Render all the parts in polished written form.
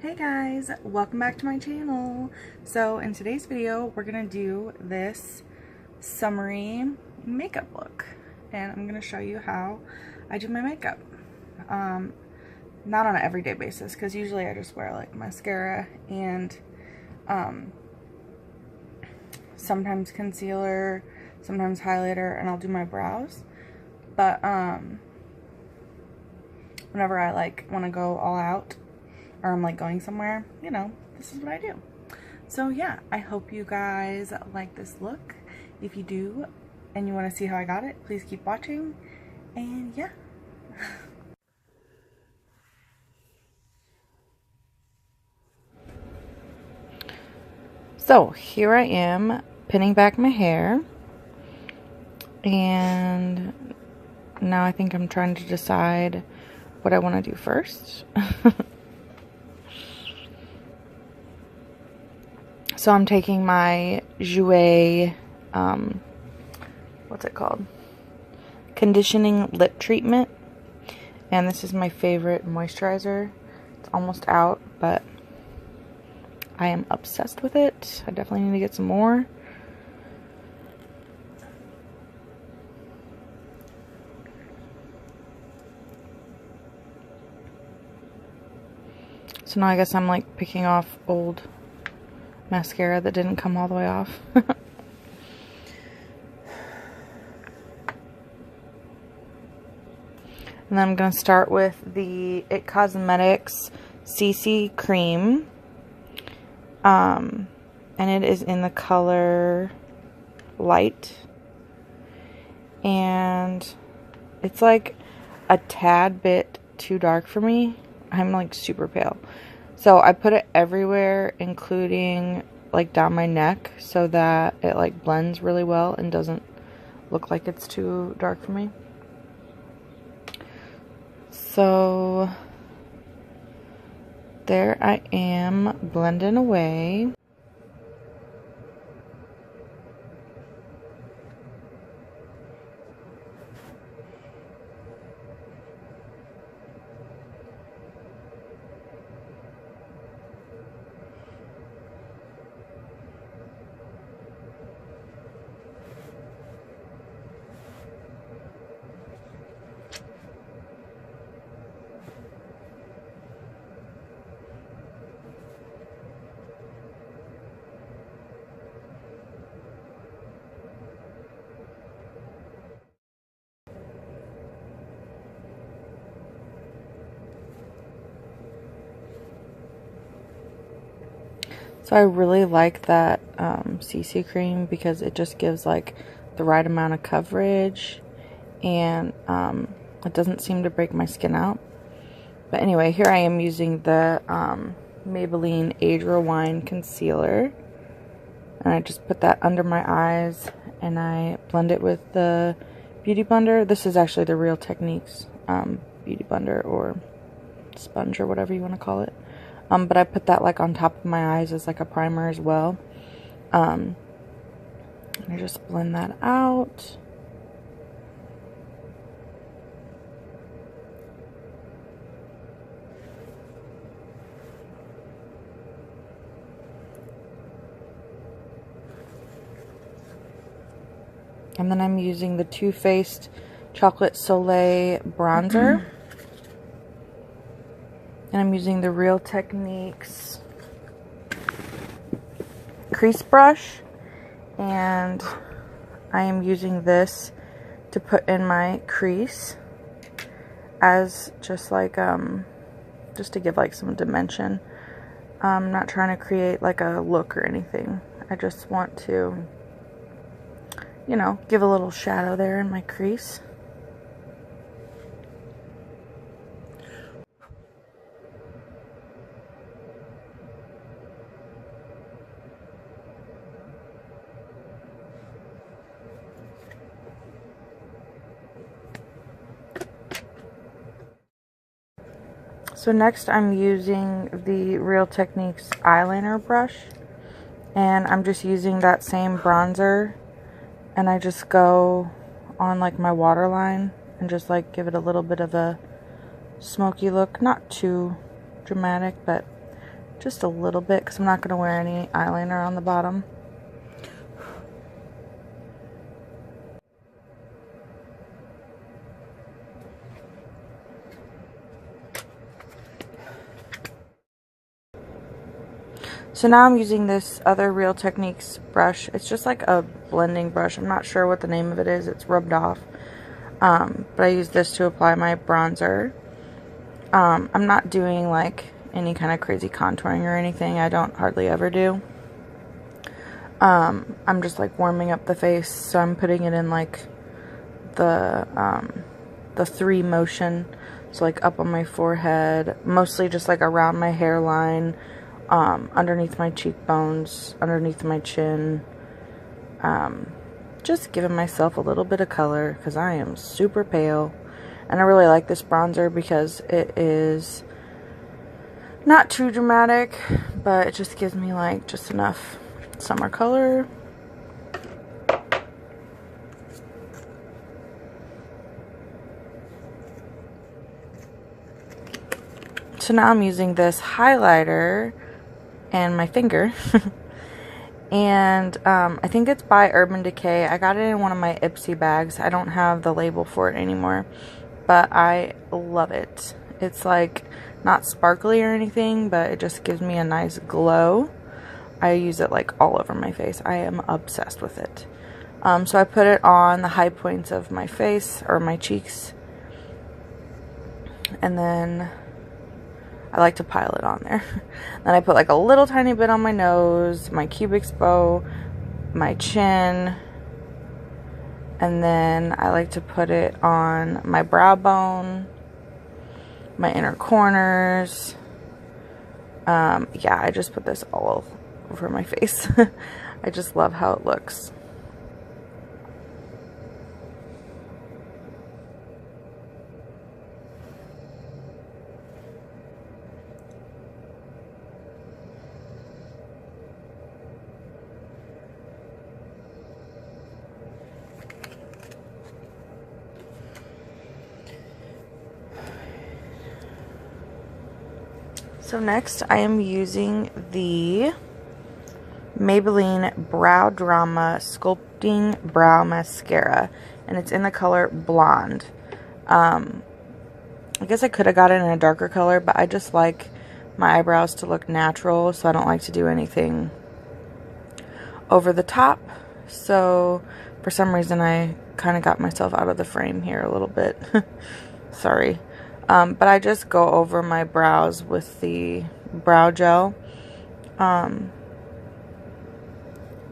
Hey guys, welcome back to my channel. So in today's video, we're gonna do this summery makeup look, and I'm gonna show you how I do my makeup. Not on an everyday basis, because usually I just wear like mascara and sometimes concealer, sometimes highlighter, and I'll do my brows. But whenever I like want to go all out, or I'm like going somewhere, you know, this is what I do. So yeah, I hope you guys like this look. If you do and you want to see how I got it, please keep watching. And yeah. So here I am pinning back my hair, and now I think I'm trying to decide what I want to do first. So I'm taking my Jouer, what's it called? Conditioning lip treatment. And this is my favorite moisturizer. It's almost out, but I am obsessed with it. I definitely need to get some more. So now I guess I'm like picking off old mascara that didn't come all the way off. And then I'm going to start with the It Cosmetics CC Cream. And it is in the color Light. And it's like a tad bit too dark for me. I'm like super pale. So I put it everywhere, including like down my neck, so that it like blends really well and doesn't look like it's too dark for me. So there I am, blending away. So I really like that CC cream because it just gives like the right amount of coverage, and it doesn't seem to break my skin out. But anyway, here I am using the Maybelline Age Rewind Concealer, and I just put that under my eyes and I blend it with the Beauty Blender. This is actually the Real Techniques Beauty Blender, or sponge, or whatever you want to call it. But I put that like on top of my eyes as like a primer as well. And I just blend that out. And then I'm using the Too Faced Chocolate Soleil bronzer. And I'm using the Real Techniques crease brush, and I am using this to put in my crease as just like just to give like some dimension. I'm not trying to create like a look or anything. I just want to, you know, give a little shadow there in my crease. So next I'm using the Real Techniques eyeliner brush, and I'm just using that same bronzer, and I just go on like my waterline and just like give it a little bit of a smoky look. Not too dramatic, but just a little bit because I'm not going to wear any eyeliner on the bottom. So now I'm using this other Real Techniques brush. It's just like a blending brush. I'm not sure what the name of it is. It's rubbed off. But I use this to apply my bronzer. I'm not doing like any kind of crazy contouring or anything. I don't hardly ever do. I'm just like warming up the face. So I'm putting it in like the 3 motion. So like up on my forehead, mostly just like around my hairline, underneath my cheekbones, underneath my chin, just giving myself a little bit of color because I am super pale. And I really like this bronzer because it is not too dramatic, but it just gives me like just enough summer color. So now I'm using this highlighter and my finger. And I think it's by Urban Decay. I got it in one of my Ipsy bags. I don't have the label for it anymore, but I love it. It's like not sparkly or anything, but it just gives me a nice glow. I use it like all over my face. I am obsessed with it. So I put it on the high points of my face or my cheeks, and then I like to pile it on there. Then I put like a little tiny bit on my nose, my cubic's bow, my chin, and then I like to put it on my brow bone, my inner corners. Yeah, I just put this all over my face. I just love how it looks. So next I am using the Maybelline Brow Drama Sculpting Brow Mascara, and it's in the color Blonde. I guess I could have got it in a darker color, but I just like my eyebrows to look natural, so I don't like to do anything over the top. So for some reason I kind of got myself out of the frame here a little bit. Sorry. But I just go over my brows with the brow gel. And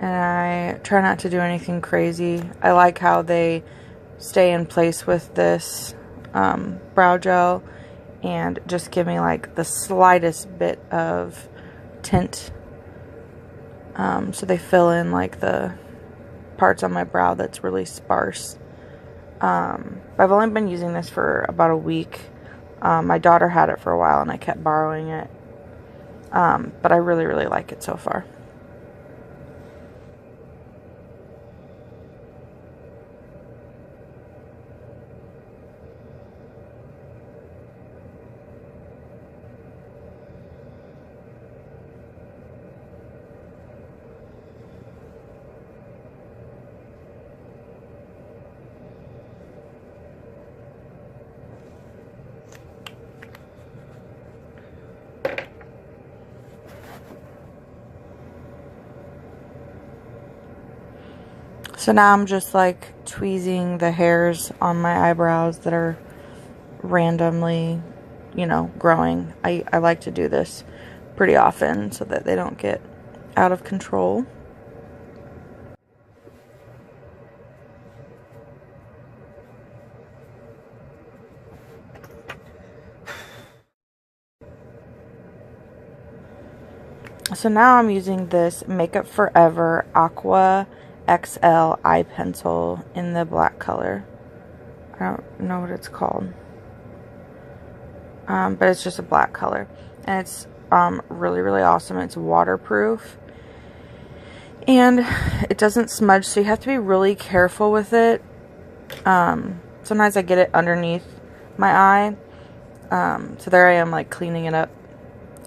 I try not to do anything crazy. I like how they stay in place with this brow gel and just give me like the slightest bit of tint. So they fill in like the parts on my brow that's really sparse. I've only been using this for about a week. My daughter had it for a while and I kept borrowing it. But I really, really like it so far. So now I'm just like tweezing the hairs on my eyebrows that are randomly, you know, growing. I like to do this pretty often so that they don't get out of control. So now I'm using this Makeup Forever Aqua XL eye pencil in the black color. I don't know what it's called. But it's just a black color. And it's really, really awesome. It's waterproof. And it doesn't smudge, so you have to be really careful with it. Sometimes I get it underneath my eye. So there I am like cleaning it up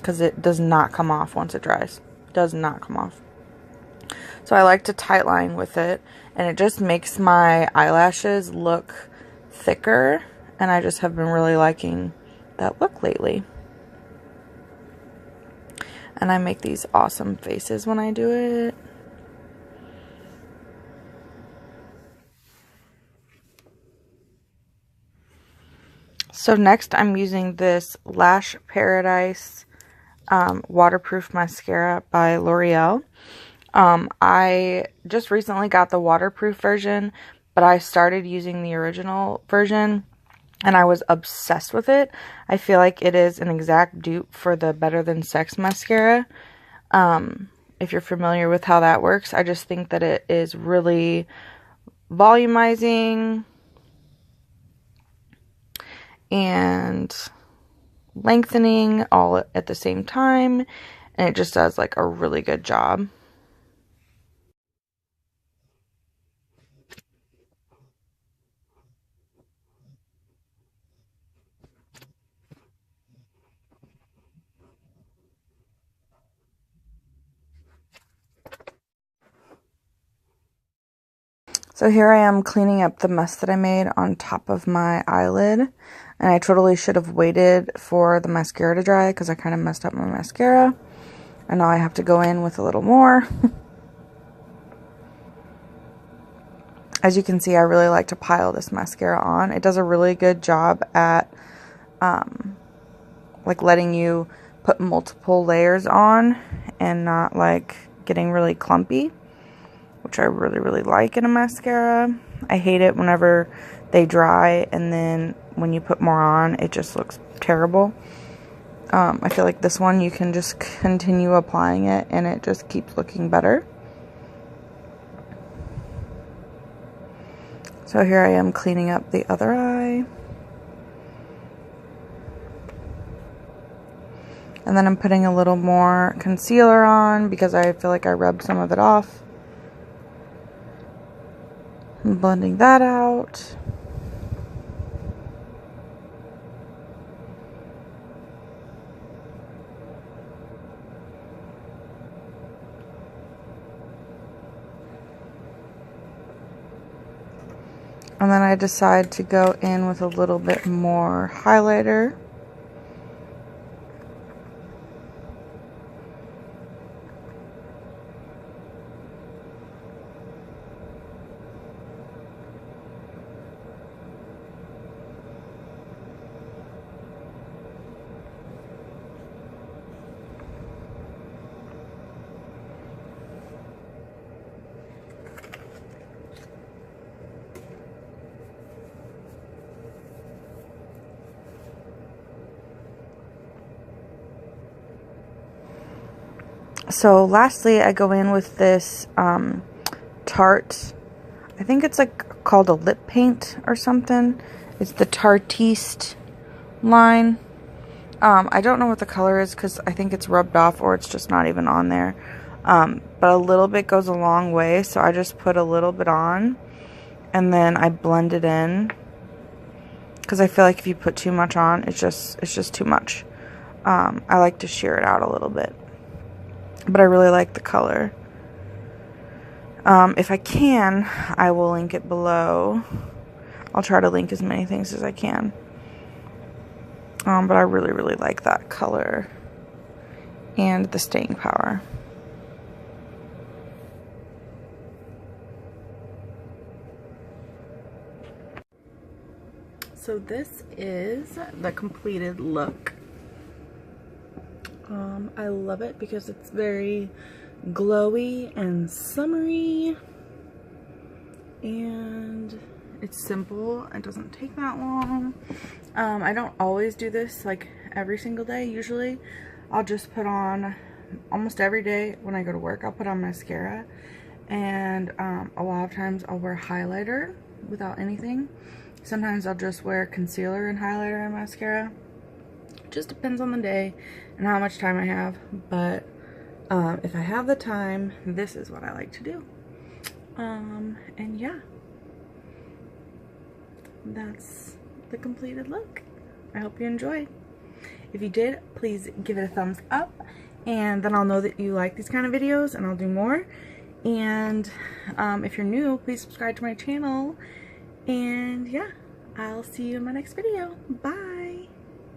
because it does not come off once it dries. It does not come off. So I like to tight line with it, and it just makes my eyelashes look thicker, and I just have been really liking that look lately. And I make these awesome faces when I do it. So next I'm using this Lash Paradise waterproof mascara by L'Oreal. I just recently got the waterproof version, but I started using the original version and I was obsessed with it. I feel like it is an exact dupe for the Better Than Sex mascara. If you're familiar with how that works, I just think that it is really volumizing and lengthening all at the same time, and it just does like a really good job. So here I am cleaning up the mess that I made on top of my eyelid, and I totally should have waited for the mascara to dry because I kind of messed up my mascara, and now I have to go in with a little more. As you can see, I really like to pile this mascara on. It does a really good job at like letting you put multiple layers on and not like getting really clumpy, which I really like in a mascara. I hate it whenever they dry and then when you put more on, it just looks terrible. I feel like this one you can just continue applying it and it just keeps looking better. So here I am cleaning up the other eye. And then I'm putting a little more concealer on because I feel like I rubbed some of it off. I'm blending that out. And then I decide to go in with a little bit more highlighter. So lastly, I go in with this Tarte, I think it's like called a lip paint or something. It's the Tarte line. I don't know what the color is because I think it's rubbed off or it's just not even on there. But a little bit goes a long way, so I just put a little bit on and then I blend it in because I feel like if you put too much on, it's just too much. I like to sheer it out a little bit. But I really like the color. If I can, I will link it below. I'll try to link as many things as I can. But I really like that color and the staying power. So this is the completed look. I love it because it's very glowy and summery, and it's simple. It doesn't take that long. I don't always do this like every single day. Usually I'll just put on, almost every day when I go to work, I'll put on mascara, and a lot of times I'll wear highlighter without anything. Sometimes I'll just wear concealer and highlighter and mascara. Just depends on the day and how much time I have, but if I have the time, this is what I like to do. And yeah, that's the completed look. I hope you enjoyed. If you did, please give it a thumbs up, and then I'll know that you like these kind of videos and I'll do more. And if you're new, please subscribe to my channel. And yeah, I'll see you in my next video. Bye!